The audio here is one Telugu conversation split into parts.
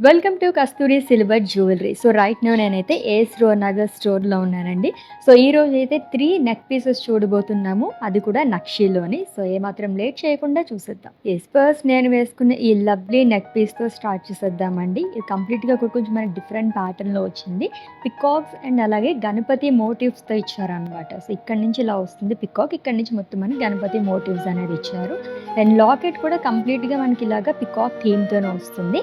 Welcome to Kasturi silver jewellery. So right now నేనైతే ఏఎస్ రోడ్ నగర్ స్టోర్‌లో ఉన్నానండి. సో ఈరోజు అయితే 3 నెక్ పీసెస్ చూడబోతున్నాము. అది కూడా నక్షీలోని. సో ఏమాత్రం లేట్ చేయకుండా చూసేద్దాం. ఫస్ట్ నేను వేసుకున్న ఈ లవ్లీ నెక్ పీస్‌తో స్టార్ట్ చేసేద్దామండి. ఇది కంప్లీట్‌గా కూడా కొంచెం మనకి డిఫరెంట్ ప్యాటర్న్‌లో వచ్చింది. పికాక్స్ అండ్ అలాగే గణపతి మోటివ్స్‌తో ఇచ్చారనమాట. సో ఇక్కడి నుంచి ఇలా వస్తుంది పికాక్. ఇక్కడి నుంచి మొత్తం మనకి గణపతి మోటివ్స్ అనేది ఇచ్చారు. అండ్ లాకెట్ కూడా కంప్లీట్‌గా మనకి ఇలాగా పికాక్ థీమ్‌తోనే వస్తుంది.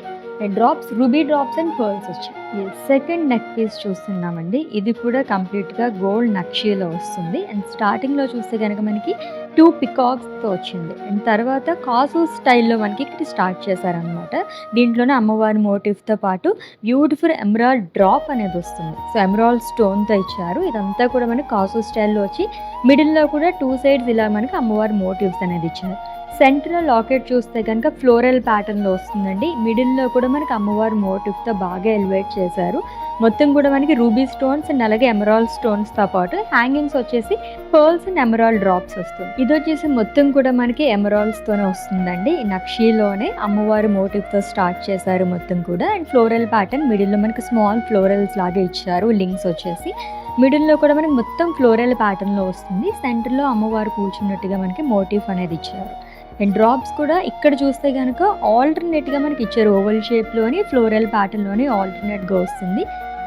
Drops ruby drops and pearls వచ్చాయి. సెకండ్ నెక్ పీస్ చూస్తున్నామండి. ఇది కూడా కంప్లీట్‌గా గోల్డ్ నక్షీలో వస్తుంది. అండ్ స్టార్టింగ్‌లో చూస్తే కనుక మనకి 2 పికాక్స్‌తో వచ్చింది. అండ్ తర్వాత కాసు స్టైల్‌లో మనకి ఇక్కడ స్టార్ట్ చేశారనమాట. దీంట్లోనే అమ్మవారి మోటివ్‌తో పాటు బ్యూటిఫుల్ ఎమరాల్డ్ డ్రాప్ అనేది వస్తుంది. సో ఎమరాల్డ్ స్టోన్‌తో ఇచ్చారు. ఇదంతా కూడా మనకి కాసు స్టైల్‌లో వచ్చి మిడిల్‌లో కూడా 2 సైడ్స్ ఇలా మనకి అమ్మవారి మోటివ్స్ అనేది ఇచ్చారు. సెంటర్‌లో లాకెట్ చూస్తే కనుక ఫ్లోరల్ ప్యాటర్న్‌లో వస్తుందండి. మిడిల్‌లో కూడా మనకి అమ్మవారి మోటివ్‌తో బాగా ఎలివేట్ చేశారు. మొత్తం కూడా మనకి రూబీ స్టోన్స్ అండ్ అలాగే ఎమరాల్డ్ స్టోన్స్‌తో పాటు హ్యాంగింగ్స్ వచ్చేసి పర్ల్స్ అండ్ ఎమరాల్డ్ డ్రాప్స్ వస్తుంది. ఇదొచ్చేసి మొత్తం కూడా మనకి ఎమరాల్డ్స్‌తోనే వస్తుందండి. ఈ నక్షీలోనే అమ్మవారి మోటివ్‌తో స్టార్ట్ చేశారు మొత్తం కూడా. అండ్ ఫ్లోరల్ ప్యాటర్న్ మిడిల్‌లో మనకి స్మాల్ ఫ్లోరల్స్ లాగా ఇచ్చారు. లింక్స్ వచ్చేసి మిడిల్‌లో కూడా మనకి మొత్తం ఫ్లోరల్ ప్యాటర్న్‌లో వస్తుంది. సెంటర్‌లో అమ్మవారు కూర్చున్నట్టుగా మనకి మోటివ్ అనేది ఇచ్చారు. అండ్ డ్రాప్స్ కూడా ఇక్కడ చూస్తే కనుక ఆల్టర్నేట్‌గా మనకి ఇచ్చారు. ఓవల్ షేప్‌లోని ఫ్లోరల్ ప్యాటర్న్‌లోని ఆల్టర్నేట్‌గా వస్తుంది.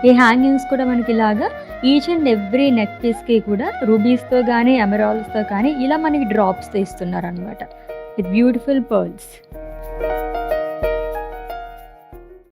ఈ హ్యాంగింగ్స్ కూడా మనకి ఇలాగా ఈచ్ అండ్ ఎవ్రీ నెక్ పీస్‌కి కూడా రూబీస్‌తో కానీ ఎమరాల్డ్స్‌తో కానీ ఇలా మనకి డ్రాప్స్‌తో ఇస్తున్నారనమాట. With beautiful pearls.